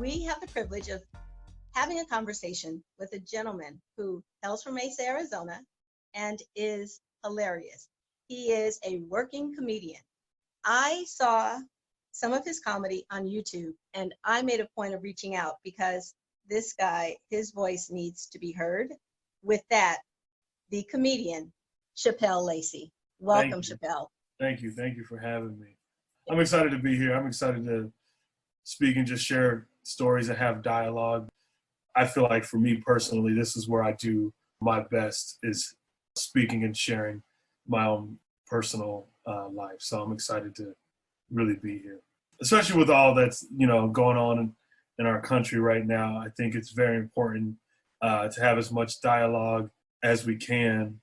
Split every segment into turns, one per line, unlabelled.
we have the privilege of having a conversation with a gentleman who hails from Mesa, Arizona, and is hilarious. He is a working comedian. I saw some of his comedy on YouTube, and I made a point of reaching out because this guy, his voice needs to be heard. With that, the comedian, Shapel Lacy. Welcome, Shapel.
Thank you. Thank you for having me. I'm excited to be here. I'm excited to speak and just share stories and have dialogue. I feel like for me personally, this is where I do my best, is speaking and sharing my own personal life. So I'm excited to really be here, especially with all that's, going on in our country right now. I think it's very important to have as much dialogue as we can.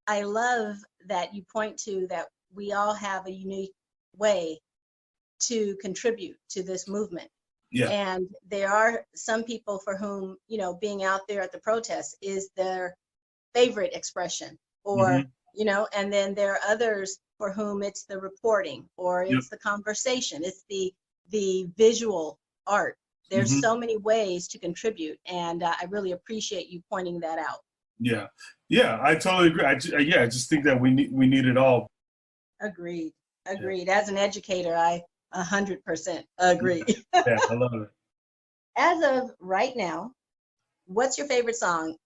I love that you point to that we all have a unique way to contribute to this movement.
Yeah.
And there are some people for whom, being out there at the protest is their favorite expression, or, and then there are others for whom it's the reporting, or it's the conversation, it's the visual art. There's so many ways to contribute, and I really appreciate you pointing that out.
Yeah, I totally agree. I just think that we need it all.
Agreed. As an educator, I 100% agree.
Yeah, I love it.
As of right now, what's your favorite song?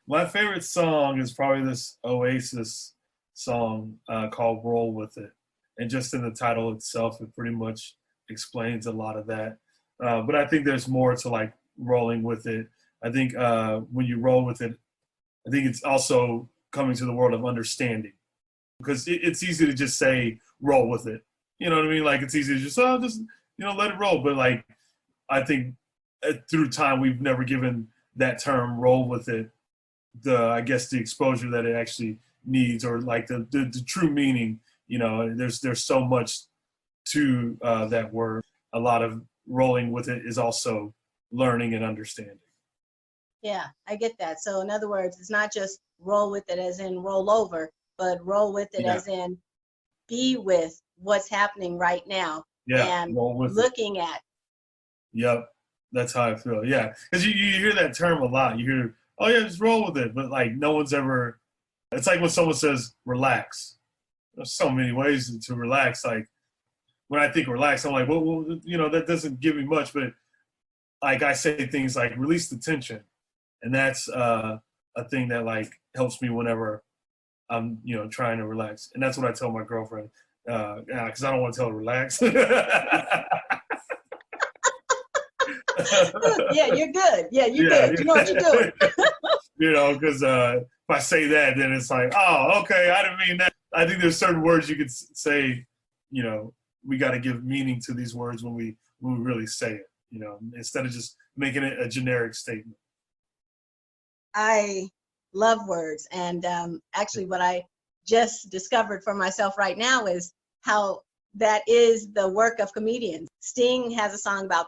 My favorite song is probably this Oasis song called Roll With It. And just in the title itself, it pretty much explains a lot of that. But I think there's more to like rolling with it. I think when you roll with it, I think it's also coming to the world of understanding. Because it's easy to just say, roll with it. You know what I mean? Like, it's easy to just let it roll. But like, I think through time, we've never given that term roll with it the exposure that it actually needs, or like the true meaning. There's so much to that word. A lot of rolling with it is also learning and understanding.
Yeah, I get that. So in other words, it's not just roll with it as in roll over, but roll with it as in be with what's happening right now and looking at.
Yep, that's how I feel. Yeah, because you hear that term a lot. You hear, oh yeah, just roll with it. But like no one's ever, it's like when someone says relax. There's so many ways to relax. Like when I think relax, I'm like, well, that doesn't give me much. But like I say things like release the tension. And that's a thing that like helps me whenever I'm, trying to relax. And that's what I tell my girlfriend, because I don't want to tell her relax.
Yeah, you're good. Yeah, you're good. You know what you're doing.
Because if I say that, then it's like, oh, okay, I didn't mean that. I think there's certain words you could say, we got to give meaning to these words when we really say it, instead of just making it a generic statement.
I love words. And actually what I just discovered for myself right now is how that is the work of comedians. Sting has a song about,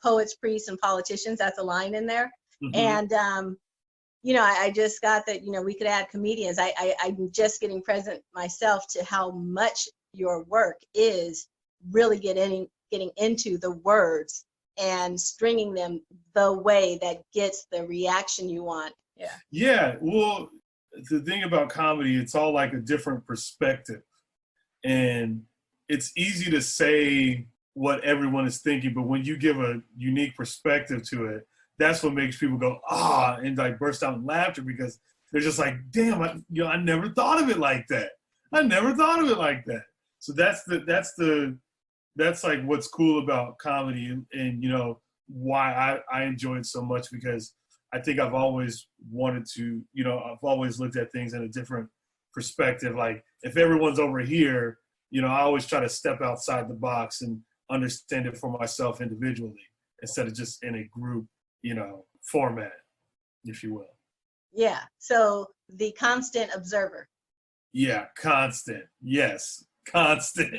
poets, priests, and politicians. That's a line in there. And, I just got that, we could add comedians. I'm just getting present myself to how much your work is really getting into the words and stringing them the way that gets the reaction you want.
Yeah. Well, the thing about comedy, it's all like a different perspective. And it's easy to say what everyone is thinking, but when you give a unique perspective to it, that's what makes people go, and like burst out in laughter, because they're just like, damn, I never thought of it like that. So that's like what's cool about comedy, and why I enjoy it so much, because I think I've always wanted to, I've always looked at things in a different perspective. Like if everyone's over here, I always try to step outside the box and understand it for myself individually, instead of just in a group, format, if you will.
Yeah. So the constant observer.
Yeah, constant. Yes, constant.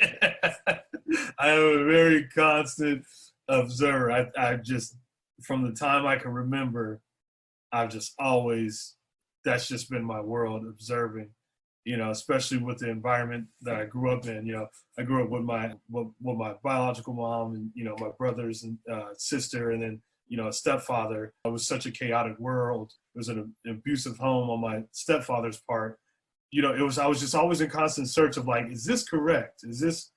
I am a very constant observer. I just, from the time I can remember, I've just always, that's just been my world, observing. you know, especially with the environment that I grew up in. You know, I grew up with my biological mom and, you know, my brothers and sister, and then, you know, a stepfather. It was such a chaotic world. It was an abusive home on my stepfather's part. You know, I was just always in constant search of like, is this correct? Is this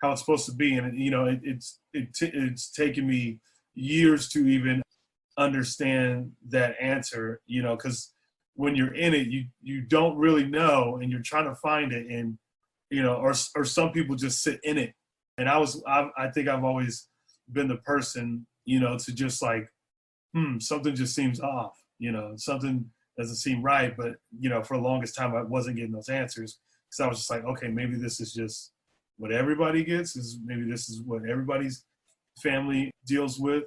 how it's supposed to be? And, you know, it's taken me years to even understand that answer, you know, because when you're in it, you don't really know, and you're trying to find it, and, you know, or some people just sit in it. And I think I've always been the person, you know, to just like, something just seems off, you know, something doesn't seem right. But, you know, for the longest time, I wasn't getting those answers, because I was just like, okay, maybe this is just what everybody gets, maybe this is what everybody's family deals with.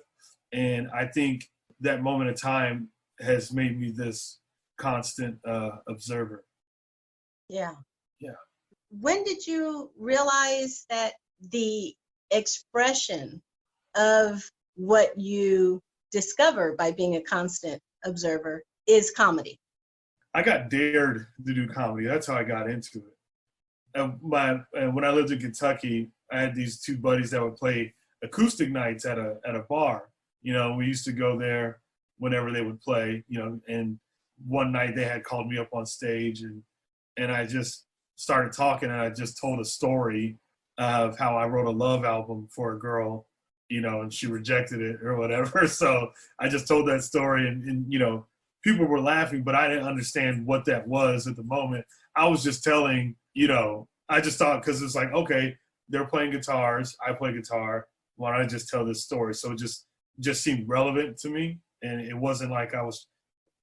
And I think that moment of time has made me this constant observer.
Yeah.
Yeah.
When did you realize that the expression of what you discover by being a constant observer is comedy?
I got dared to do comedy. That's how I got into it. And when I lived in Kentucky, I had these two buddies that would play acoustic nights at a bar. You know, we used to go there whenever they would play, you know, and one night they had called me up on stage, and I just started talking, and I just told a story of how I wrote a love album for a girl, you know, and she rejected it or whatever. So I just told that story, and you know, people were laughing, but I didn't understand what that was at the moment. I was just telling, you know, I just thought, because it's like, okay, they're playing guitars, I play guitar, why don't I just tell this story? So it just seemed relevant to me, and it wasn't like I was,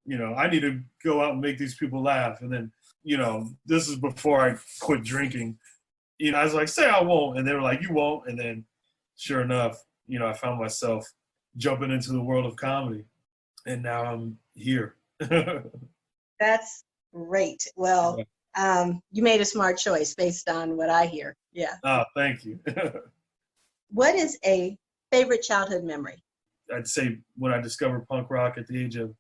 you know, I need to go out and make these people laugh. And then, you know, this is before I quit drinking. You know, I was like, say I won't, and they were like, you won't. And then, sure enough, you know, I found myself jumping into the world of comedy, and now I'm here.
That's great. Well, you made a smart choice based on what I hear. Yeah.
Oh, thank you.
What is a favorite childhood memory?
I'd say when I discovered punk rock at the age of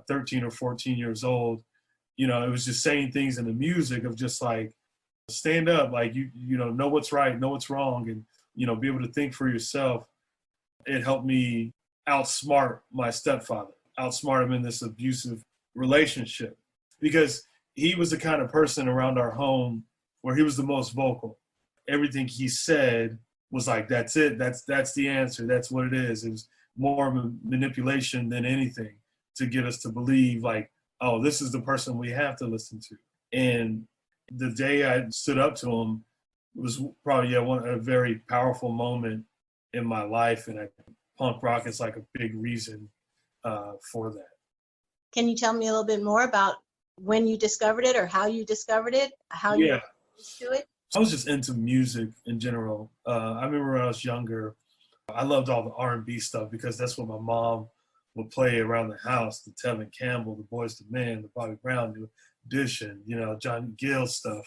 13 or 14 years old, you know, it was just saying things in the music of just like, stand up, like you know what's right, know what's wrong, and, you know, be able to think for yourself. It helped me outsmart my stepfather, outsmart him in this abusive relationship, because he was the kind of person around our home where he was the most vocal. Everything he said was like, that's it, that's the answer, that's what it is. It was more of a manipulation than anything to get us to believe like, oh, this is the person we have to listen to. And the day I stood up to him was probably a very powerful moment in my life, and punk rock is like a big reason for that.
Can you tell me a little bit more about when you discovered it, or how you discovered it, how you got to it?
I was just into music in general. I remember when I was younger, I loved all the R&B stuff, because that's what my mom would play around the house: the Tevin Campbell, the Boyz II Men, the Bobby Brown, the Audition, you know, John Gill stuff.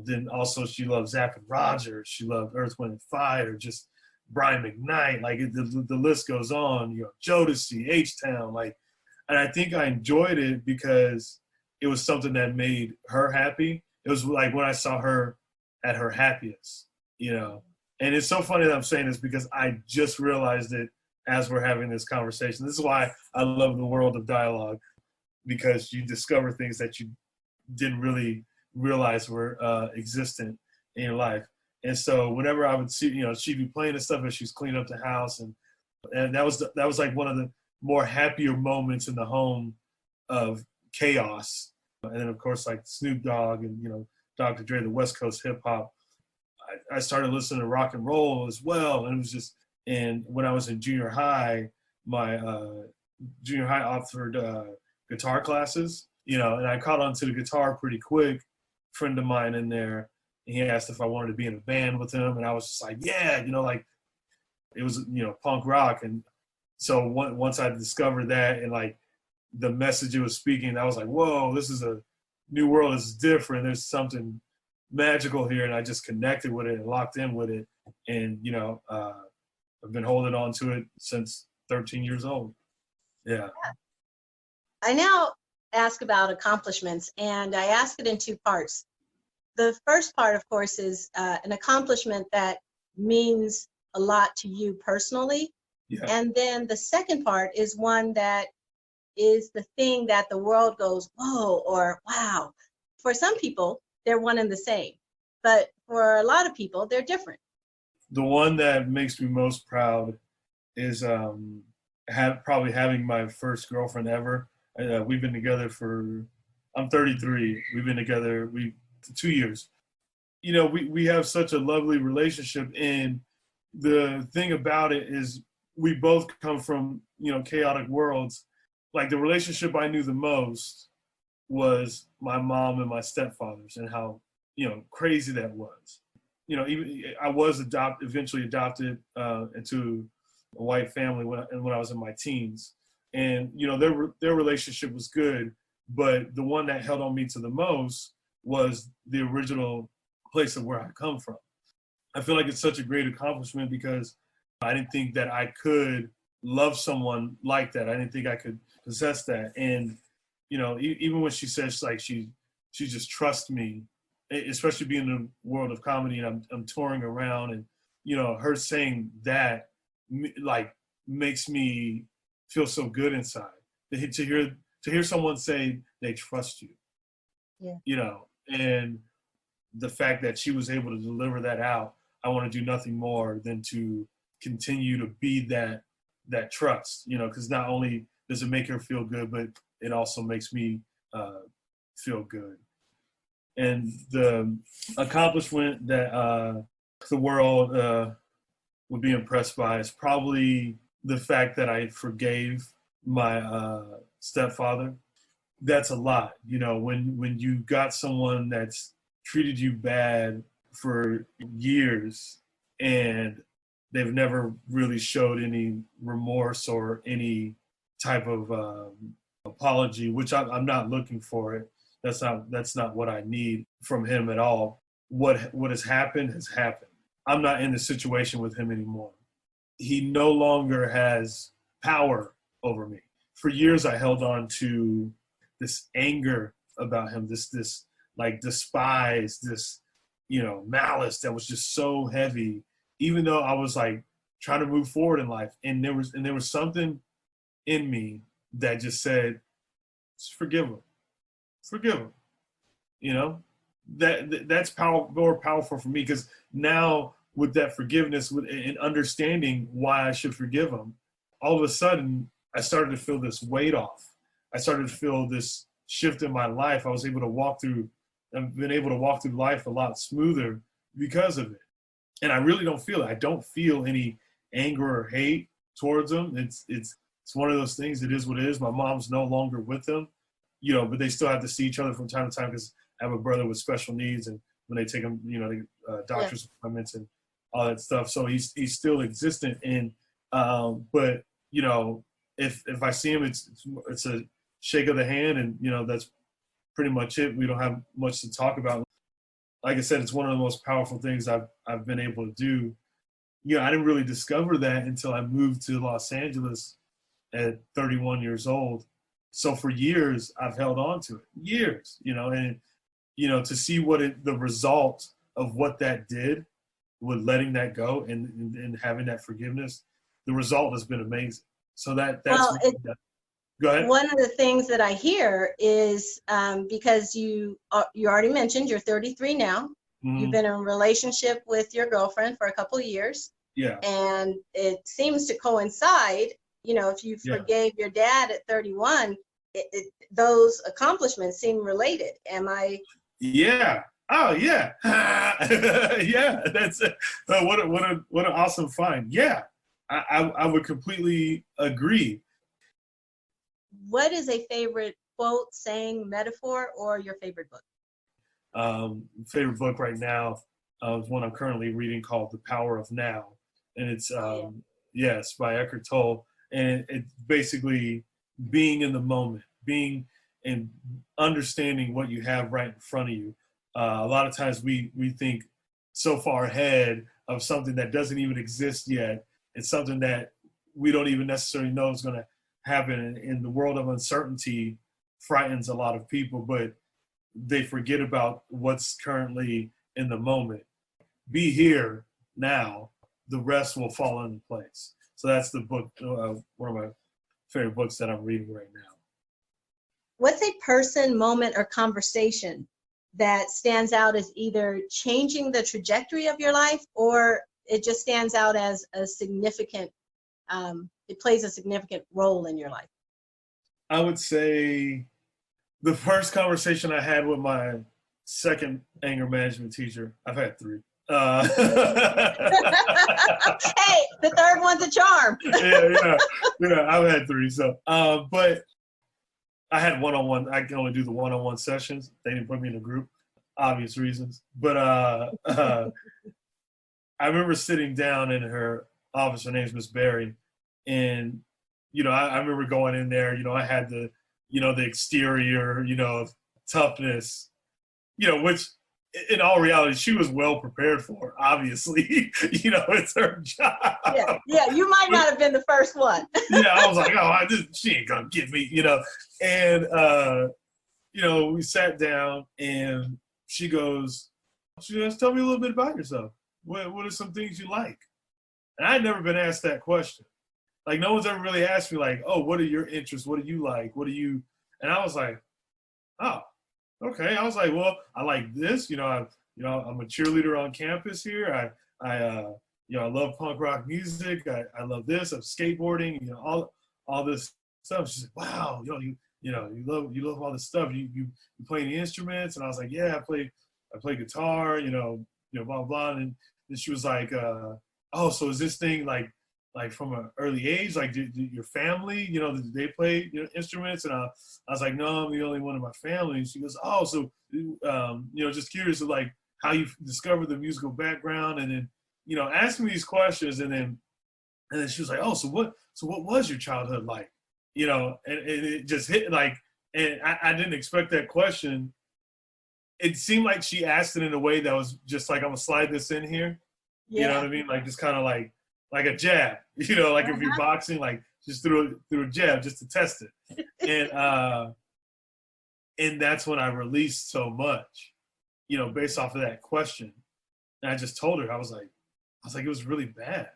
Then also she loved Zapp and Rogers. She loved Earth, Wind and Fire, just Brian McKnight. Like the list goes on. You know, Jodeci, H-Town. Like, and I think I enjoyed it because it was something that made her happy. It was like when I saw her at her happiest, you know. And it's so funny that I'm saying this, because I just realized it as we're having this conversation. This is why I love the world of dialogue, because you discover things that you didn't really realize were existent in your life. And so whenever I would see, you know, she'd be playing and stuff as she's cleaning up the house, and that was like one of the more happier moments in the home of chaos. And then of course, like Snoop Dogg and, you know, Dr. Dre, the West Coast hip hop. I started listening to rock and roll as well, and it was just. And when I was in junior high, my junior high offered guitar classes, you know, and I caught on to the guitar pretty quick. A friend of mine in there, and he asked if I wanted to be in a band with him, and I was just like, yeah, you know, like it was, you know, punk rock. And so once I discovered that, and like the message it was speaking, I was like, whoa, this is a new world. It's different. There's something magical here, and I just connected with it and locked in with it, and, you know, I've been holding on to it since 13 years old. Yeah.
I now ask about accomplishments, and I ask it in two parts. The first part, of course, is an accomplishment that means a lot to you personally.
Yeah.
And then the second part is one that is the thing that the world goes, whoa, or wow. For some people, they're one and the same. But for a lot of people, they're different.
The one that makes me most proud is probably having my first girlfriend ever. We've been together I'm 33. We've been together for 2 years. You know, we have such a lovely relationship, and the thing about it is we both come from, you know, chaotic worlds. Like, the relationship I knew the most was my mom and my stepfathers, and how, you know, crazy that was. You know, even I was eventually adopted into a white family when I was in my teens, and you know, their relationship was good, but the one that held on me to the most was the original place of where I come from. I feel like it's such a great accomplishment because I didn't think that I could love someone like that. I didn't think I could possess that. And, you know, even when she says, like, she just trusts me, especially being in the world of comedy, and I'm touring around, and, you know, her saying that, like, makes me feel so good inside. To hear someone say they trust you,
Yeah.
you know, and the fact that she was able to deliver that out, I want to do nothing more than to continue to be that trust, you know, because not only does it make her feel good, but it also makes me feel good. And the accomplishment that the world would be impressed by is probably the fact that I forgave my stepfather. That's a lot, you know, when you got someone that's treated you bad for years and they've never really showed any remorse or any type of apology, which I'm not looking for it. That's not what I need from him at all. What has happened has happened. I'm not in the situation with him anymore. He no longer has power over me. For years, I held on to this anger about him, this like despise, this, you know, malice that was just so heavy, even though I was like trying to move forward in life. And there was something in me that just said, just forgive him, you know. That's more powerful for me, because now with that forgiveness and understanding why I should forgive him, all of a sudden I started to feel this weight off. I started to feel this shift in my life. I was able to I've been able to walk through life a lot smoother because of it. And I really don't feel it. I don't feel any anger or hate towards him. It's one of those things. It is what it is. My mom's no longer with him, you know, but they still have to see each other from time to time, because I have a brother with special needs, and when they take him, you know, doctor's appointments and all that stuff. So he's still existent. And but you know, if I see him, it's a shake of the hand, and you know, that's pretty much it. We don't have much to talk about. Like I said, it's one of the most powerful things I've been able to do. You know, I didn't really discover that until I moved to Los Angeles at 31 years old. So for years, I've held on to it. Years, you know, and you know, to see the result of what that did with letting that go and having that forgiveness, the result has been amazing. So that's
Well,
go ahead.
One of the things that I hear is because you already mentioned you're 33 now. Mm-hmm. You've been in a relationship with your girlfriend for a couple of years.
Yeah.
And it seems to coincide, you know, if you forgave your dad at 31, those accomplishments seem related. Am I?
Yeah. Oh, yeah. Yeah. That's what an awesome find. Yeah. I would completely agree.
What is a favorite quote, saying, metaphor, or your favorite book?
Favorite book right now is one I'm currently reading called The Power of Now. And it's, it's by Eckhart Tolle. And it's basically being in the moment, being and understanding what you have right in front of you. A lot of times we think so far ahead of something that doesn't even exist yet. It's something that we don't even necessarily know is going to happen. In the world of uncertainty, frightens a lot of people, but they forget about what's currently in the moment. Be here now, the rest will fall into place. So that's the book, one of my favorite books that I'm reading right now.
What's a person, moment, or conversation that stands out as either changing the trajectory of your life, or it just stands out as a significant, it plays a significant role in your life?
I would say the first conversation I had with my second anger management teacher, I've had 3.
Hey, the third one's a charm.
yeah, I've had 3. So, but I had one-on-one. I can only do the one-on-one sessions. They didn't put me in a group, obvious reasons. But I remember sitting down in her office. Her name's Miss Berry, and I remember going in there. I had the exterior, toughness, which in all reality, she was well prepared for, obviously. It's her job.
Yeah, you might not have been the first one.
Yeah, I was like, she ain't gonna get me, And, we sat down and she goes, tell me a little bit about yourself. What are some things you like? And I'd never been asked that question. Like, no one's ever really asked me, like, oh, what are your interests? What do you like? And I was like, oh, okay. I was like, well, I like this. I'm a cheerleader on campus here. I love punk rock music. I love this. I'm skateboarding. All this stuff. She's like, wow. You love all this stuff. You play any instruments? And I was like, yeah, I play guitar. Blah blah. And then she was like, oh, so is this thing like from an early age, like did your family, did they play instruments? And I was like, no, I'm the only one in my family. And she goes, oh, so just curious of like how you discovered the musical background, and then ask me these questions, and then she was like, oh, so what was your childhood like? And it just hit like, and I didn't expect that question. It seemed like she asked it in a way that was just like, I'm gonna slide this in here. Yeah. You know what I mean? Like just kind of like a jab, like if you're boxing, like just through a jab just to test it. And that's when I released so much, based off of that question. And I just told her, I was like, it was really bad.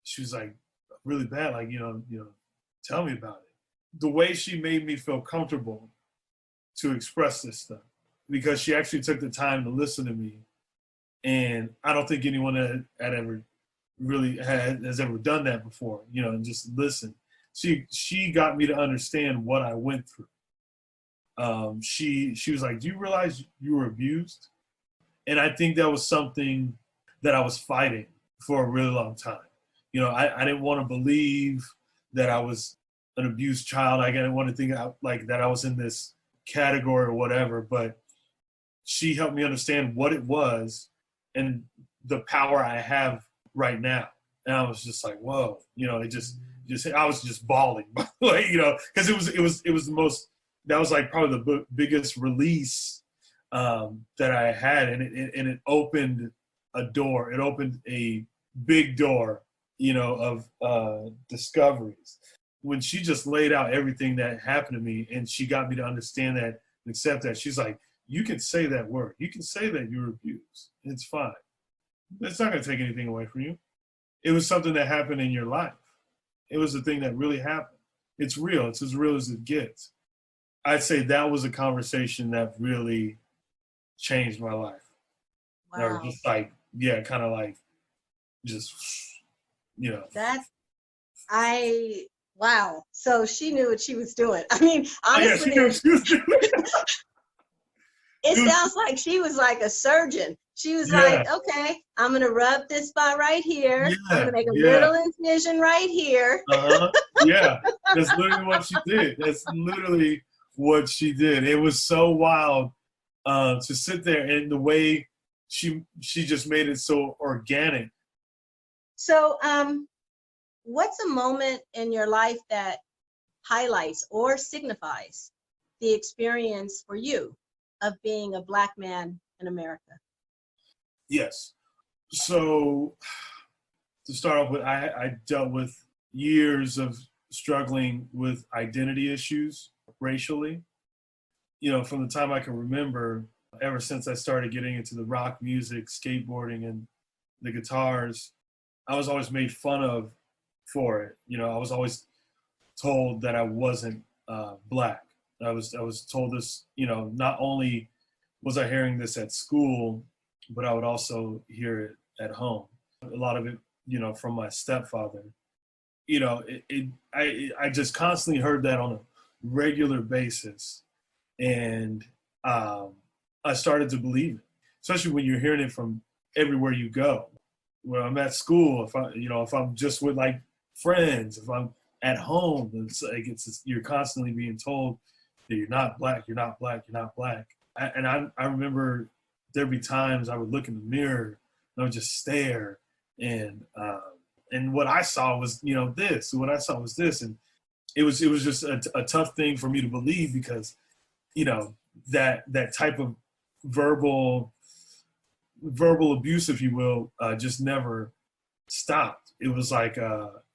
She was like, really bad. Like, tell me about it. The way she made me feel comfortable to express this stuff, because she actually took the time to listen to me. And I don't think anyone had ever really has ever done that before, and just listen. She got me to understand what I went through. She was like, do you realize you were abused? And I think that was something that I was fighting for a really long time. I didn't want to believe that I was an abused child. I didn't want to think like that I was in this category or whatever, but she helped me understand what it was and the power I have right now. And I was just like, whoa, it just I was just bawling, like, because it was the most, that was like probably the biggest release that I had. And it opened a door. It opened a big door, of discoveries. When she just laid out everything that happened to me, and she got me to understand that and accept that, she's like, you can say that word. You can say that you were abused. It's fine. It's not going to take anything away from you. It was something that happened in your life. It was a thing that really happened. It's real. It's as real as it gets. I'd say that was a conversation that really changed my life.
Wow.
Or just like, yeah, kind of like just,
wow. So she knew what she was doing. I mean, honestly,
she knew what she was doing.
It sounds like she was like a surgeon. She was like, okay, I'm going to rub this spot right here. I'm going to make a little incision right here.
Yeah, that's literally what she did. That's literally what she did. It was so wild to sit there, and the way she just made it so organic.
So what's a moment in your life that highlights or signifies the experience for you of being a Black man in America?
Yes. So to start off with, I dealt with years of struggling with identity issues racially. from the time I can remember, ever since I started getting into the rock music, skateboarding, and the guitars, I was always made fun of for it. I was always told that I wasn't black. I was told this, not only was I hearing this at school, but I would also hear it at home. A lot of it, from my stepfather. I just constantly heard that on a regular basis. And I started to believe it, especially when you're hearing it from everywhere you go. When I'm at school, if I'm just with like friends, if I'm at home, you're constantly being told that you're not black, you're not black, you're not black. I remember there'd be times I would look in the mirror and I would just stare, and what I saw was this. What I saw was this, and it was just a tough thing for me to believe, because that type of verbal abuse, if you will, just never stopped. It was like,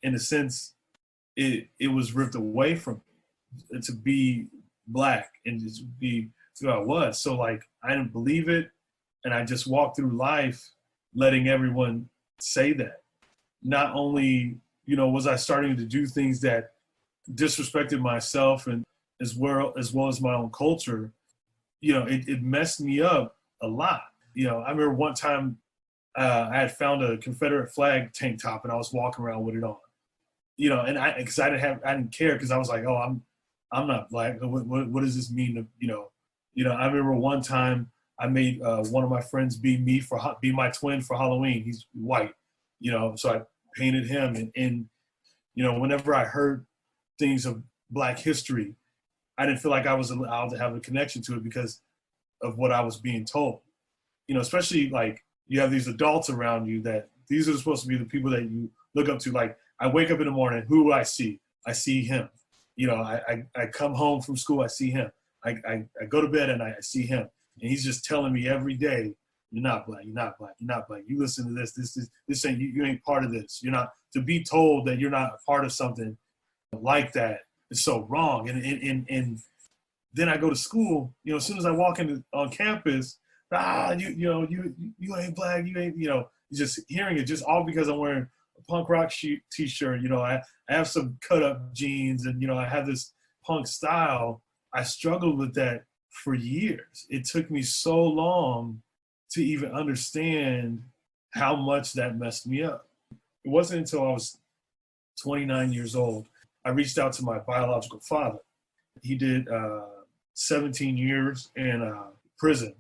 in a sense, it was ripped away from me to be black and just be who I was. So like, I didn't believe it, and I just walked through life letting everyone say that. Not only, was I starting to do things that disrespected myself and as well as my own culture, it messed me up a lot. I remember one time I had found a Confederate flag tank top and I was walking around with it on. And I didn't care, because I was like, oh, I'm not black. What does this mean? I remember one time I made one of my friends be my twin for Halloween. He's white, so I painted him, and whenever I heard things of Black history, I didn't feel like I was allowed to have a connection to it because of what I was being told. Especially like you have these adults around you that these are supposed to be the people that you look up to. Like, I wake up in the morning, who do I see? I see him. I come home from school, I see him. I go to bed and I see him. And he's just telling me every day, you're not black, you're not black, you're not black. You listen to this ain't, you ain't part of this. You're not, to be told that you're not a part of something like that is so wrong. And then I go to school, as soon as I walk on campus, you ain't black, you ain't, just hearing it, just all because I'm wearing a punk rock t-shirt. I have some cut up jeans, and, I have this punk style. I struggled with that for years. It took me so long to even understand how much that messed me up. It wasn't until I was 29 years old, I reached out to my biological father. He did 17 years in prison.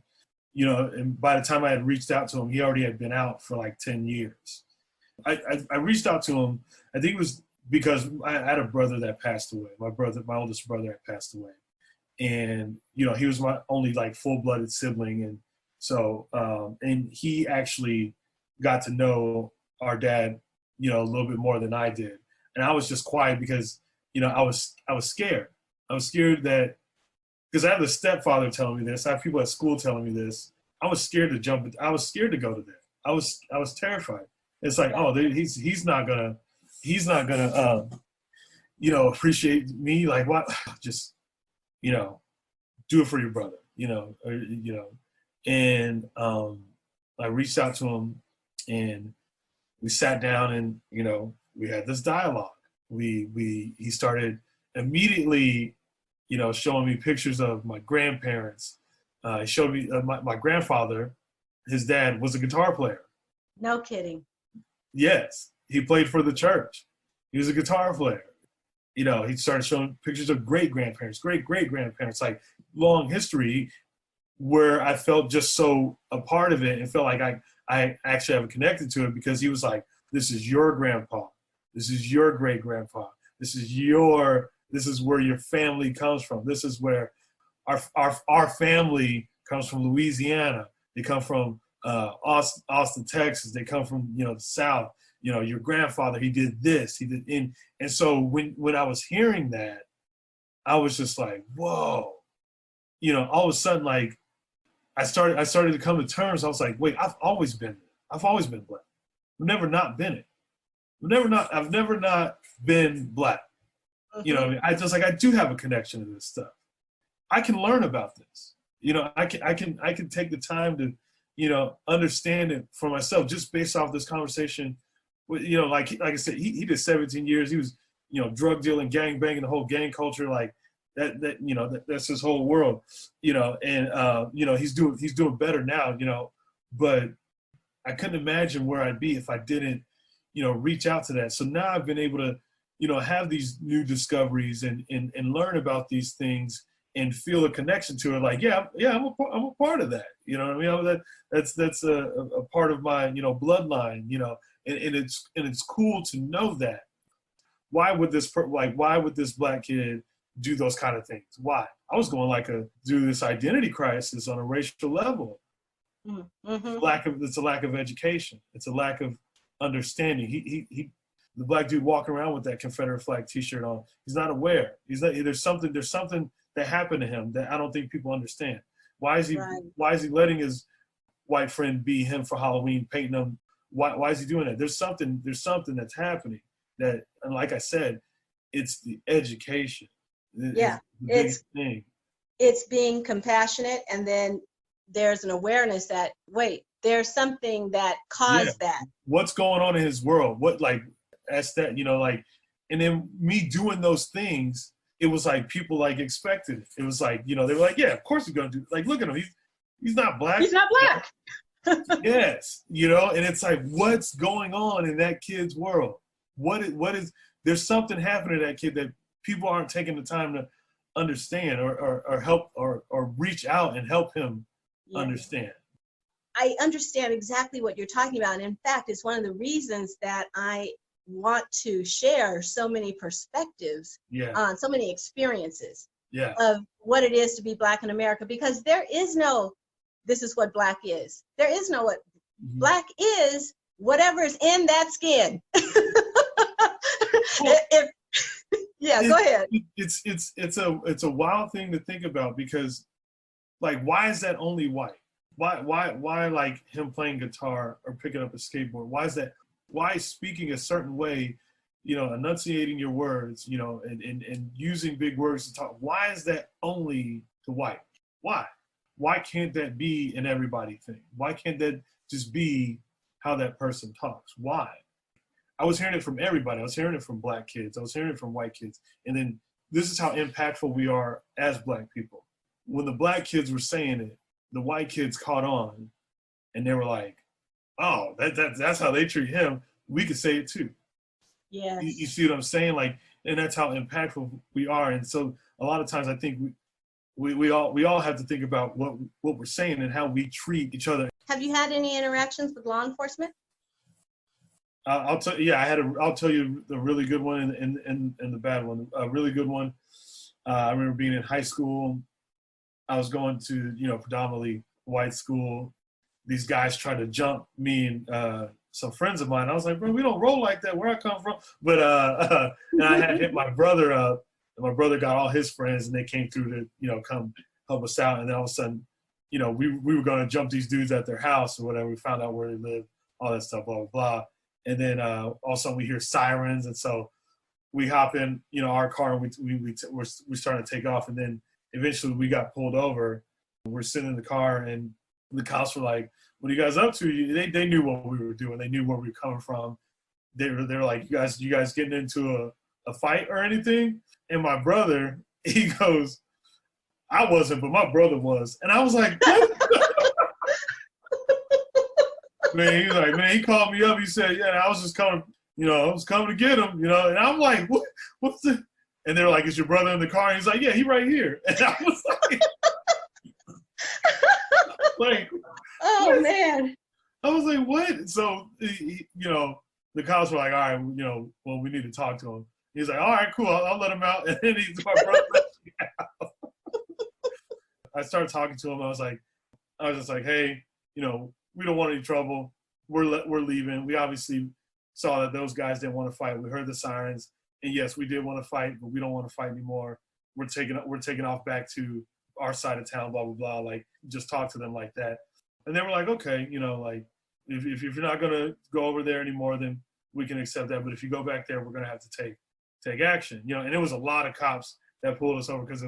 And by the time I had reached out to him, he already had been out for like 10 years. I reached out to him, I think it was because I had a brother that passed away. My oldest brother had passed away. And, he was my only like full-blooded sibling. And so, and he actually got to know our dad, a little bit more than I did. And I was just quiet because, I was scared. I was scared that, because I have a stepfather telling me this, I have people at school telling me this. I was scared to jump. I was scared to go to that. I was terrified. It's like, oh, he's not gonna, appreciate me. Like, what? Just, do it for your brother, And I reached out to him, and we sat down, and we had this dialogue. He started immediately, showing me pictures of my grandparents. He showed me my grandfather. His dad was a guitar player.
No kidding.
Yes, he played for the church. He was a guitar player. He started showing pictures of great-grandparents, great-great-grandparents, like long history, where I felt just so a part of it and felt like I actually have connected to it, because he was like, this is your grandpa. This is your great-grandpa. This is where your family comes from. This is where our family comes from. Louisiana. They come from Austin, Texas. They come from, the South. Your grandfather, he did this, he did. And so when I was hearing that, I was just like, whoa, all of a sudden, like, I started to come to terms. I was like, wait, I've always been black. I've never not been it. I've never not been black. I just, like, I do have a connection to this stuff. I can learn about this. You know, I can take the time to, you know, understand it for myself just based off this conversation. You know, like I said, he did 17 years. He was, you know, drug dealing, gang banging, the whole gang culture, like that you know, that's his whole world, you know, and you know, he's doing better now, you know, but I couldn't imagine where I'd be if I didn't, you know, reach out to that. So now I've been able to, you know, have these new discoveries and learn about these things and feel a connection to it. Like, I'm a part of that. You know what I mean? That's a part of my, you know, bloodline, you know, and it's cool to know that. Why would this black kid do those kind of things? Why? I was going through this identity crisis on a racial level.
Mm-hmm.
It's a lack of education. It's a lack of understanding. The black dude walking around with that Confederate flag T-shirt on, he's not aware. There's something that happened to him that I don't think people understand. Why is he letting his white friend be him for Halloween, painting him? Why is he doing that? There's something that's happening that, and like I said, it's the education.
Yeah,
it's the biggest thing.
It's being compassionate, and then there's an awareness that, wait, there's something that caused that.
What's going on in his world? That's that, you know, like, and then me doing those things, it was like people like expected it. It was like, you know, they were like, yeah, of course he's gonna do, like, look at him, he's not black.
He's not black.
Yes, you know, and it's like, what's going on in that kid's world? What is there's something happening to that kid that people aren't taking the time to understand or help or reach out and help him understand.
I understand exactly what you're talking about. And in fact, it's one of the reasons that I want to share so many perspectives on so many experiences of what it is to be black in America, because there is no, this is what black is. There is no what black is, whatever's in that skin. Go ahead.
It's a wild thing to think about, because like, why is that only white? Why like him playing guitar or picking up a skateboard? Why is that? Why speaking a certain way, you know, enunciating your words, you know, and using big words to talk? Why is that only the white? Why can't that be an everybody thing? Why can't that just be how that person talks? Why? I was hearing it from everybody. I was hearing it from black kids. I was hearing it from white kids. And then this is how impactful we are as black people. When the black kids were saying it, the white kids caught on, and they were like, oh, that's how they treat him. We could say it too.
Yeah.
You see what I'm saying? Like, and that's how impactful we are. And so a lot of times I think we all have to think about what we're saying and how we treat each other.
Have you had any interactions with law enforcement?
I'll tell you. Yeah, I'll tell you the really good one and the bad one. A really good one. I remember being in high school. I was going to, you know, predominantly white school. These guys tried to jump me and some friends of mine. I was like, bro, we don't roll like that where I come from. But and I had hit my brother up, and my brother got all his friends, and they came through to, you know, come help us out. And then all of a sudden, you know, we were going to jump these dudes at their house or whatever. We found out where they lived, all that stuff, blah, blah, blah. And then all of a sudden we hear sirens. And so we hop in, you know, our car, and we're starting to take off. And then eventually we got pulled over. We're sitting in the car, and the cops were like, what are you guys up to? They knew what we were doing. They knew where we were coming from. They were like, you guys getting into a fight or anything? And my brother, he goes, I wasn't, but my brother was. And I was like, what? Man, he was like, man, he called me up. He said, yeah, I was just coming, you know, I was coming to get him, you know. And I'm like, what's the? And they're like, is your brother in the car? And he's like, yeah, he right here. And I was like,
oh
what?
Man.
I was like, what? So, you know, the cops were like, all right, you know, well, we need to talk to him. He's like, all right, cool, I'll let him out. And then my brother let me out. I started talking to him. I was just like, hey, you know, we don't want any trouble. We're leaving. We obviously saw that those guys didn't want to fight. We heard the sirens, and yes, we did want to fight, but we don't want to fight anymore. We're taking off back to our side of town. Blah blah blah. Like, just talk to them like that. And they were like, okay, you know, like if you're not gonna go over there anymore, then we can accept that. But if you go back there, we're gonna have to take action. You know, and it was a lot of cops that pulled us over because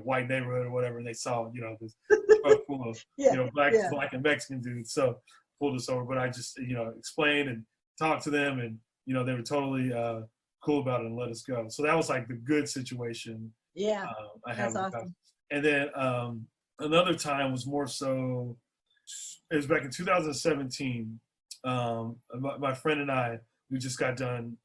white neighborhood or whatever, and they saw, this truck full of, black and Mexican dudes. So pulled us over, but I just, explained and talked to them, and, they were totally cool about it and let us go. So that was like the good situation.
Yeah,
I had
that's awesome.
And then another time was more so, it was back in 2017. My friend and I, we just got done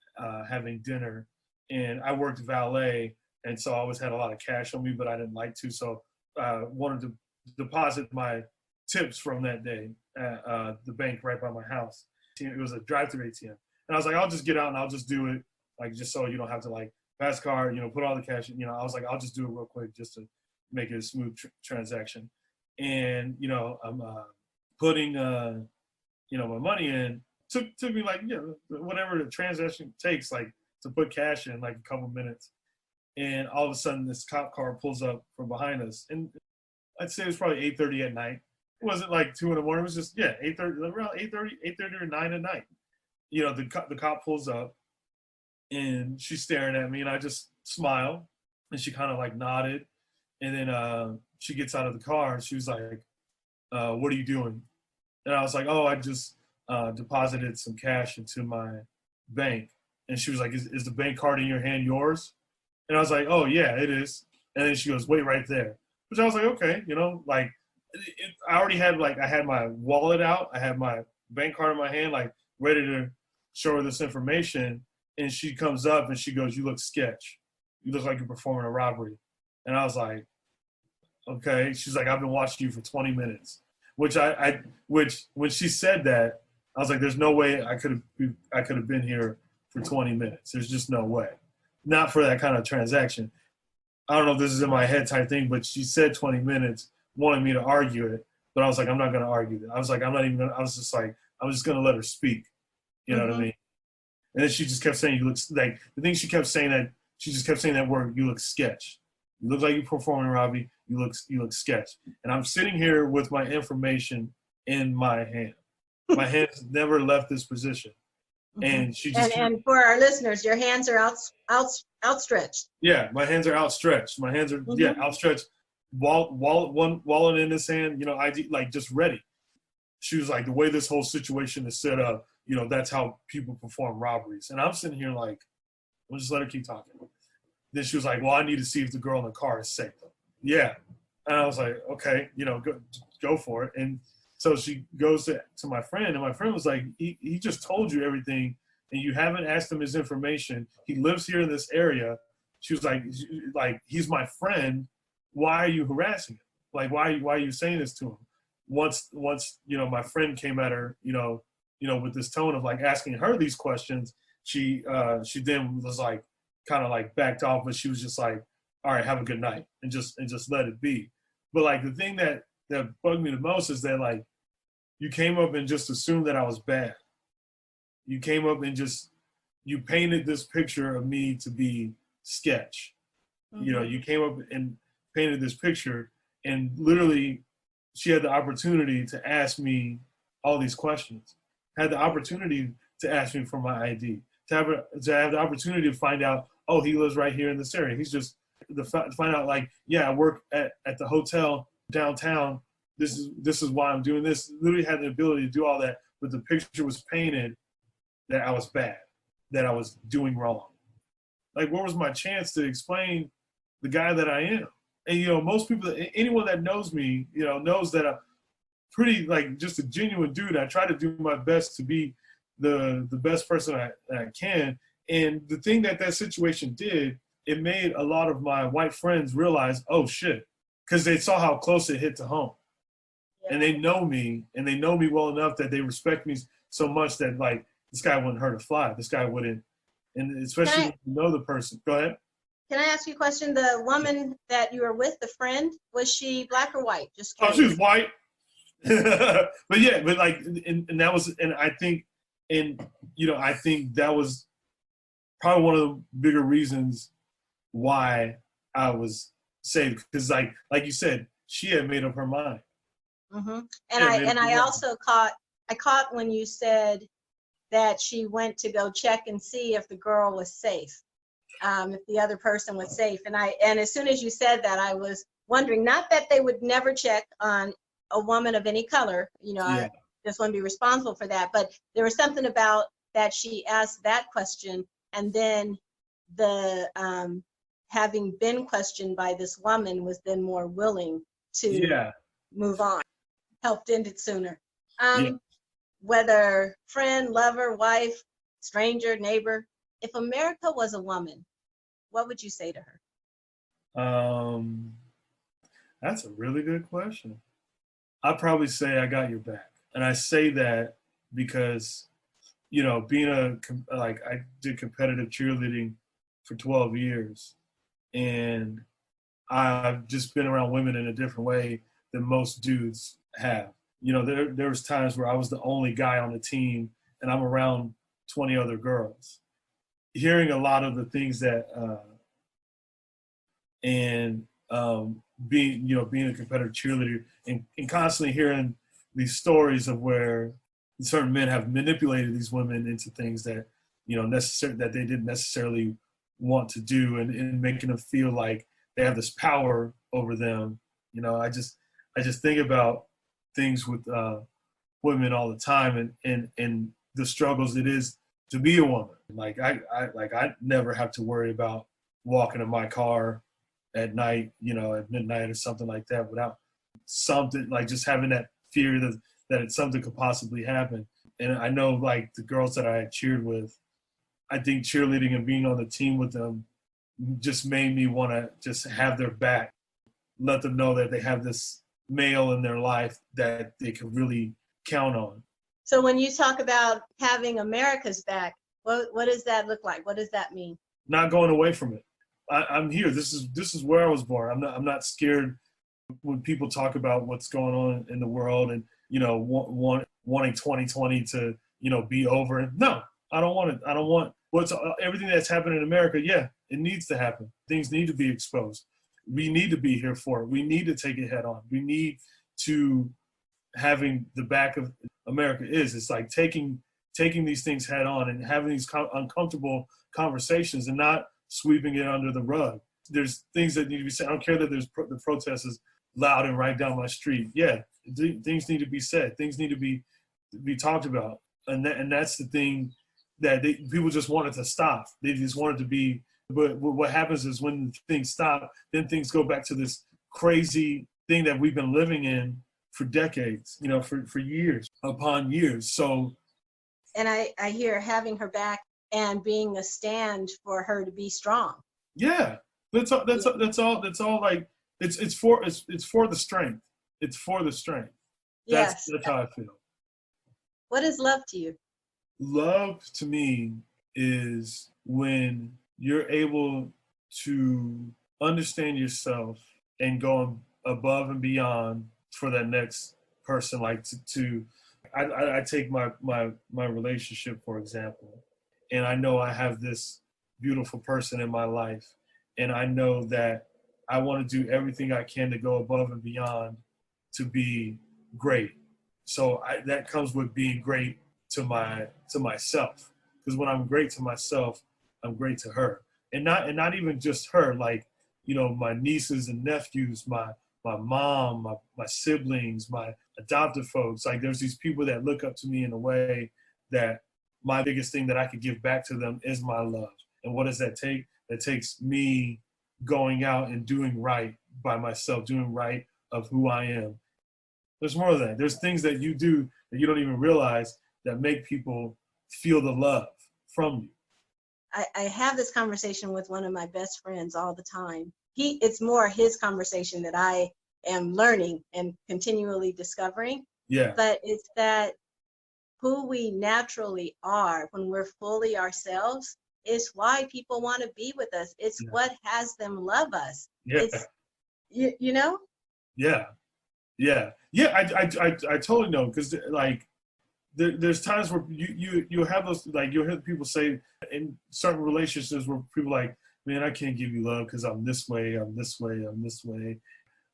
having dinner, and I worked valet, and so I always had a lot of cash on me, but I didn't like to, so wanted to deposit my tips from that day at the bank right by my house. It was a drive-through ATM, and I was like, I'll just get out and I'll just do it, like, just so you don't have to, like, pass card, put all the cash in. I was like, I'll just do it real quick just to make it a smooth transaction. And I'm putting my money in. Took me like whatever the transaction takes, like, to put cash in, like a couple minutes. And all of a sudden, this cop car pulls up from behind us, and I'd say it was probably 8:30 at night. It wasn't like 2 in the morning. It was just 8:30, around 8:30 or 9 at night. The cop pulls up, and she's staring at me, and I just smile, and she kind of like nodded, and then she gets out of the car, and she was like, "What are you doing?" And I was like, "Oh, I just deposited some cash into my bank." And she was like, is the bank card in your hand yours? And I was like, "Oh yeah, it is." And then she goes, "Wait right there." Which I was like, okay, like I already had, like, I had my wallet out, I had my bank card in my hand, like ready to show her this information. And she comes up and she goes, "You look sketch. You look like you're performing a robbery." And I was like, okay. She's like, "I've been watching you for 20 minutes. Which which when she said that, I was like, there's no way I could have been here for 20 minutes. There's just no way. Not for that kind of transaction. I don't know if this is in my head type thing, but she said 20 minutes, wanted me to argue it, but I was like, I'm not going to argue it. I was like, I'm not even going to, I was just like, I'm just going to let her speak. You know what I mean? And then she just kept saying, you look, like, the thing she kept saying that word, "You look sketch. You look like you're performing, Robbie. You look sketch." And I'm sitting here with my information in my hand. My hands never left this position. And she just
and for our listeners, your hands are outstretched.
Yeah, my hands are outstretched. My hands are outstretched. Wallet in this hand, ID, like, just ready. She was like, the way this whole situation is set up, that's how people perform robberies. And I'm sitting here like, we'll just let her keep talking. Then she was like, "Well, I need to see if the girl in the car is safe." Yeah. And I was like, okay, go for it. And so she goes to my friend, and my friend was like, he just told you everything, and you haven't asked him his information. He lives here in this area. She was like, he's my friend. Why are you harassing him? Like, why are you saying this to him? Once my friend came at her, with this tone of like asking her these questions, she then was like, kind of like backed off, but she was just like, "All right, have a good night," and just let it be. But like the thing that bugged me the most is that, like, you came up and just assumed that I was bad. You came up and you painted this picture of me to be sketch. You came up and painted this picture, and literally she had the opportunity to ask me all these questions, had the opportunity to ask me for my ID, to have the opportunity to find out, oh, he lives right here in this area. He's just to find out, like, yeah, I work at the hotel downtown. This is why I'm doing this. Literally had the ability to do all that, but the picture was painted that I was bad, that I was doing wrong. Like, where was my chance to explain the guy that I am? And most people, anyone that knows me, knows that I'm pretty, like, just a genuine dude. I try to do my best to be the best person I can. And the thing that situation did, it made a lot of my white friends realize, oh shit, because they saw how close it hit to home. Yeah. And they know me well enough that they respect me so much that, like, this guy wouldn't hurt a fly. This guy wouldn't, and especially when you know the person. Go ahead.
Can I ask you a question? The woman that you were with, the friend, was she black or white? Just curious.
Oh, she was white. But yeah, but like, and that was, and I think, I think that was probably one of the bigger reasons why I was saved, because like you said, she had made up her mind.
Mm-hmm. And I also caught when you said that she went to go check and see if the girl was safe. if the other person was safe. And as soon as you said that, I was wondering, not that they would never check on a woman of any color,
Yeah.
I just want to be responsible for that, but there was something about that she asked that question, and then the having been questioned by this woman was then more willing to
Yeah.
move on, helped end it sooner.
Yeah.
Whether friend, lover, wife, stranger, neighbor, if America was a woman, what would you say to her?
That's a really good question. I'd probably say I got your back. And I say that because, being I did competitive cheerleading for 12 years, and I've just been around women in a different way than most dudes have. There was times where I was the only guy on the team and I'm around 20 other girls. Hearing a lot of the things that, being a competitive cheerleader and constantly hearing these stories of where certain men have manipulated these women into things that, that they didn't necessarily want to do, and making them feel like they have this power over them. I just think about things with women all the time, and the struggles it is to be a woman. I never have to worry about walking in my car at night, at midnight or something like that, without something, like just having that fear that something could possibly happen. And I know, like, the girls that I had cheered with, I think cheerleading and being on the team with them just made me want to just have their back, let them know that they have this male in their life that they can really count on.
So when you talk about having America's back, what does that look like? What does that mean?
Not going away from it. I'm here. This is where I was born. I'm not scared when people talk about what's going on in the world and, wanting 2020 to, be over. No, I don't want it. I don't want everything that's happened in America. Yeah, it needs to happen. Things need to be exposed. We need to be here for it. We need to take it head on. We need to having the back of America it's like taking these things head on and having these uncomfortable conversations and not sweeping it under the rug. There's things that need to be said. I don't care that there's the protest is loud and right down my street. Yeah, things need to be said. Things need to be talked about. And that's the thing that people just wanted to stop. They just wanted to be. But what happens is when things stop, then things go back to this crazy thing that we've been living in for decades, for years upon years. So,
and I hear having her back and being a stand for her to be strong.
Yeah, that's all. Like it's for the strength. It's for the strength.
Yes,
that's how I feel.
What is love to you?
Love to me is when you're able to understand yourself and go above and beyond for that next person. Like I take my relationship, for example, and I know I have this beautiful person in my life, and I know that I want to do everything I can to go above and beyond to be great. So that comes with being great to myself, because when I'm great to myself, I'm great to her, and not even just her, like, my nieces and nephews, my mom, my siblings, my adopted folks. Like, there's these people that look up to me in a way that my biggest thing that I could give back to them is my love. And what does that take? That takes me going out and doing right by myself, doing right of who I am. There's more of that. There's things that you do that you don't even realize that make people feel the love from you.
I have this conversation with one of my best friends all the time. It's more his conversation that I am learning and continually discovering.
Yeah.
But it's that who we naturally are when we're fully ourselves is why people want to be with us. It's what has them love us.
Yeah.
It's, you know?
Yeah. Yeah. Yeah. I totally know, because like there's times where you have those, like, you'll hear people say in certain relationships where people like, man, I can't give you love because I'm this way, I'm this way, I'm this way.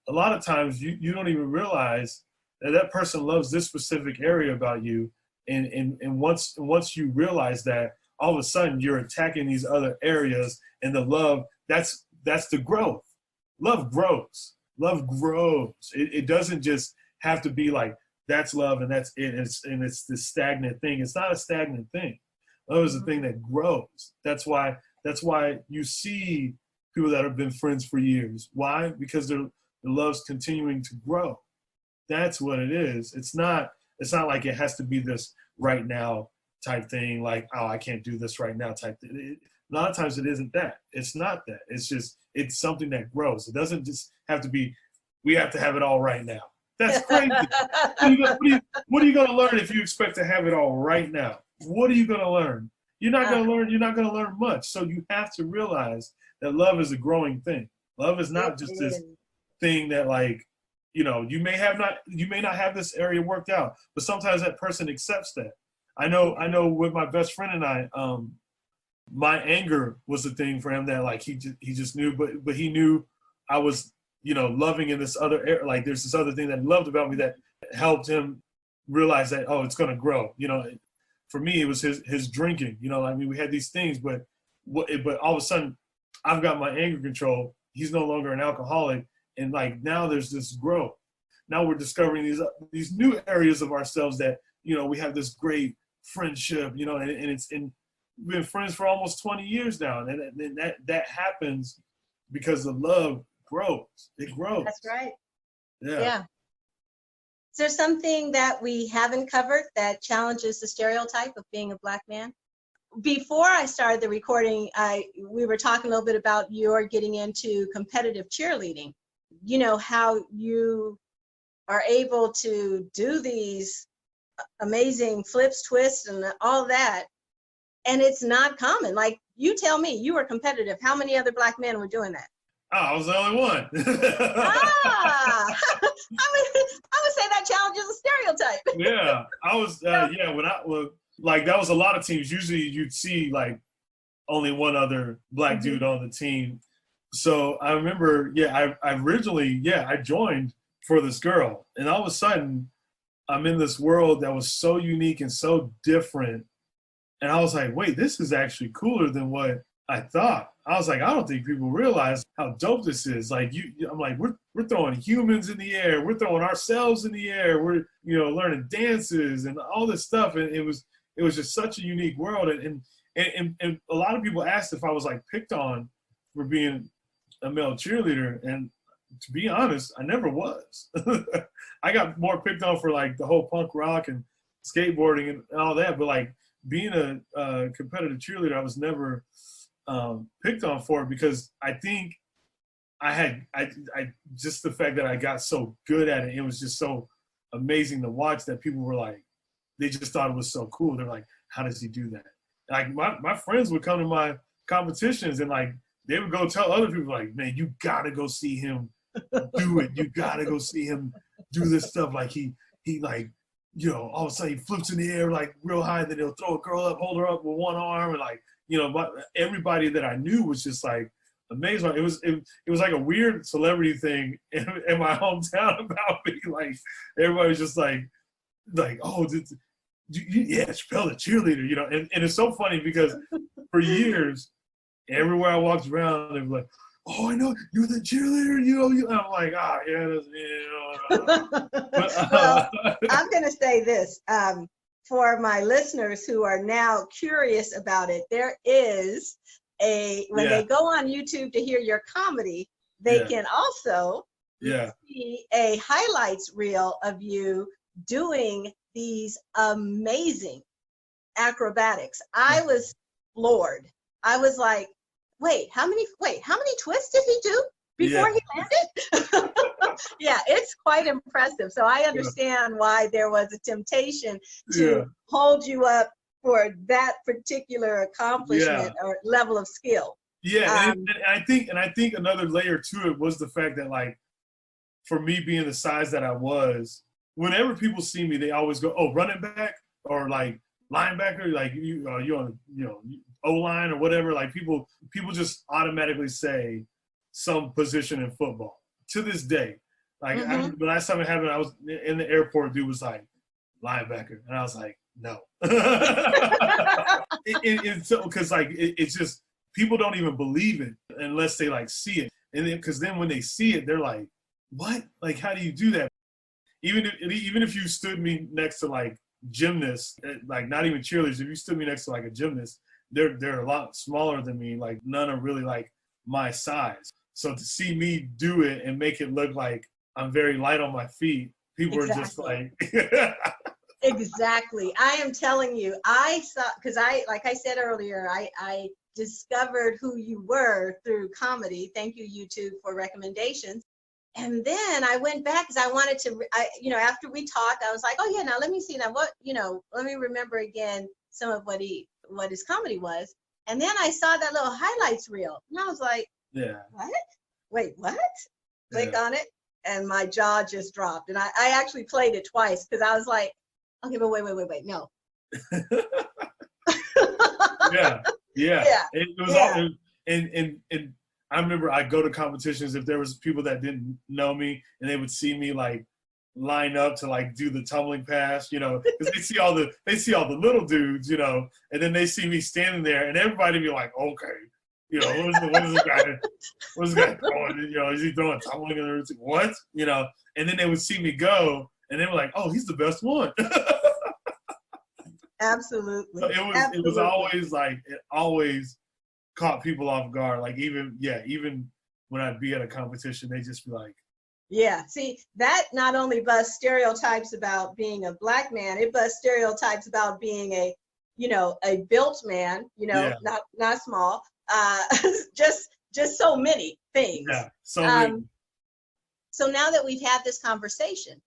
A lot of times you don't even realize that person loves this specific area about you. And once you realize that, all of a sudden you're attacking these other areas, and the love, that's the growth. Love grows. Love grows. It doesn't just have to be like, that's love and that's it. And it's this stagnant thing. It's not a stagnant thing. Love is a thing that grows. That's why you see people that have been friends for years. Why? Because the love's continuing to grow. That's what it is. It's not like it has to be this right now type thing, like, oh, I can't do this right now type thing. A lot of times it isn't that. It's not that. It's something that grows. It doesn't just have to be, we have to have it all right now. That's crazy. What are you going to learn if you expect to have it all right now? What are you going to learn? You're not going to learn much. So you have to realize that love is a growing thing. Love is not just this thing that, like, you know, you may not have this area worked out, but sometimes that person accepts that. I know with my best friend and I, my anger was the thing for him that, like, he just knew, but he knew I was, you know, loving in this other area. Like, there's this other thing that he loved about me that helped him realize that, oh, it's going to grow. You know, for me, it was his drinking. You know, I mean, we had these things, but all of a sudden, I've got my anger control. He's no longer an alcoholic, and like now there's this growth. Now we're discovering these new areas of ourselves that, you know, we have this great friendship. You know, and we've been friends for almost 20 years now, and that happens because the love grows. It grows.
That's right.
Yeah.
Is there something that we haven't covered that challenges the stereotype of being a Black man? Before I started the recording, we were talking a little bit about your getting into competitive cheerleading. You know, how you are able to do these amazing flips, twists, and all that. And it's not common. Like, you tell me, you were competitive. How many other Black men were doing that?
Oh, I was the only one.
I would say that challenges a stereotype.
Yeah, I was. When I was like, that was a lot of teams. Usually, you'd see like only one other Black dude on the team. So I remember, I originally, I joined for this girl, and all of a sudden, I'm in this world that was so unique and so different, and I was like, wait, this is actually cooler than what I thought. I was like, I don't think people realize how dope this is. Like, I'm like, we're throwing humans in the air, we're throwing ourselves in the air, we're, you know, learning dances and all this stuff, and it was just such a unique world. And a lot of people asked if I was like picked on for being a male cheerleader, and to be honest, I never was. I got more picked on for like the whole punk rock and skateboarding and all that, but like being a competitive cheerleader, I was never picked on for it, because I think I just the fact that I got so good at it, it was just so amazing to watch that people were like, they just thought it was so cool. They're like, how does he do that? Like my friends would come to my competitions and like they would go tell other people like, man, you gotta go see him do it. You gotta go see him do this stuff. Like he like, you know, all of a sudden he flips in the air like real high, then he'll throw a girl up, hold her up with one arm, and like, you know, but everybody that I knew was just like amazing. It was like a weird celebrity thing in my hometown about me. Like everybody was just like, oh, yeah, Shapel the cheerleader, you know. And it's so funny because for years, everywhere I walked around, they were like, oh, I know you're the cheerleader, you know. And I'm like, that's me. You know.
Well, I'm gonna say this. For my listeners who are now curious about it, there is when they go on YouTube to hear your comedy, they can also see a highlights reel of you doing these amazing acrobatics. I was floored. I was like, wait, how many twists did he do before he landed? Yeah, it's quite impressive. So I understand why there was a temptation to hold you up for that particular accomplishment or level of skill.
Yeah, and I think another layer to it was the fact that, like, for me being the size that I was, whenever people see me, they always go, "Oh, running back," or like linebacker, like you on, you know, O-line or whatever. Like people just automatically say some position in football. To this day, like the last time it happened, I was in the airport. Dude was like linebacker, and I was like, no. It's so, because like it's just people don't even believe it unless they like see it, and then because then when they see it, they're like, "What? Like, how do you do that?" Even if you stood me next to like gymnasts, like not even cheerleaders, if you stood me next to like a gymnast, they're a lot smaller than me. Like none are really like my size. So to see me do it and make it look like I'm very light on my feet, people are just like.
Exactly. I am telling you, I saw, because like I said earlier, I discovered who you were through comedy. Thank you, YouTube, for recommendations. And then I went back because I wanted to, after we talked, I was like, oh yeah, now let me see now let me remember again some of what his comedy was. And then I saw that little highlights reel and I was like,
yeah,
what? Wait, what? Click
yeah.
on it. And my jaw just dropped. And I actually played it twice because I was like, okay, but wait, no.
Yeah.
Yeah.
It was all, and I remember I'd go to competitions if there was people that didn't know me and they would see me like line up to like do the tumbling pass, because they see all the little dudes, and then they see me standing there and everybody be like, okay, what is this guy throwing? Is he throwing tumbling and everything? What? And then they would see me go and they were like, oh, he's the best one.
Absolutely.
So it was always like, it always caught people off guard. Like even when I'd be at a competition, they just be like,
yeah, see, that not only busts stereotypes about being a Black man, it busts stereotypes about being a built man,
yeah.
not small, just so many things.
Yeah, so many.
So now that we've had this conversation,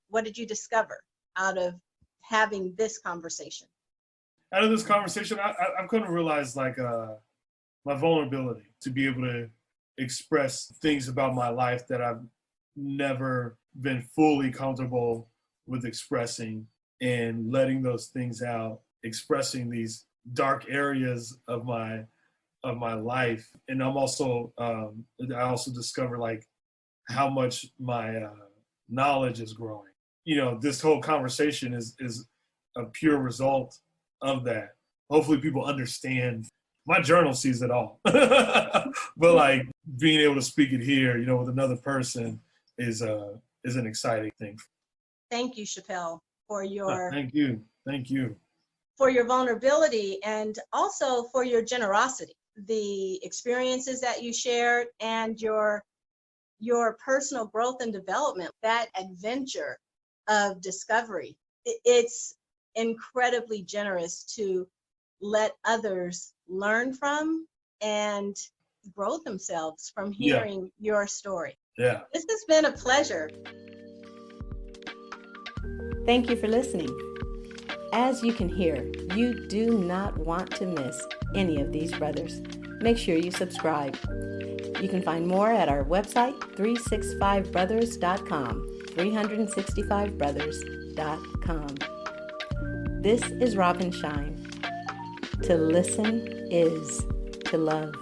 what did you discover out of having this conversation?
Out of this conversation, I've come to realize like my vulnerability to be able to express things about my life that I've never been fully comfortable with expressing, and letting those things out, expressing these dark areas of my life. And I also discovered like how much my knowledge is growing. This whole conversation is a pure result of that. Hopefully people understand. My journal sees it all. But like being able to speak it here, with another person is an exciting thing.
Thank you, Shapel, for your
Thank you.
For your vulnerability and also for your generosity, the experiences that you shared, and your personal growth and development, that adventure of discovery. It's incredibly generous to let others learn from and grow themselves from hearing your story.
Yeah.
This has been a pleasure. Thank you for listening. As you can hear, you do not want to miss any of these brothers. Make sure you subscribe. You can find more at our website, 365brothers.com, 365brothers.com. This is Robin Shine. To listen is to love.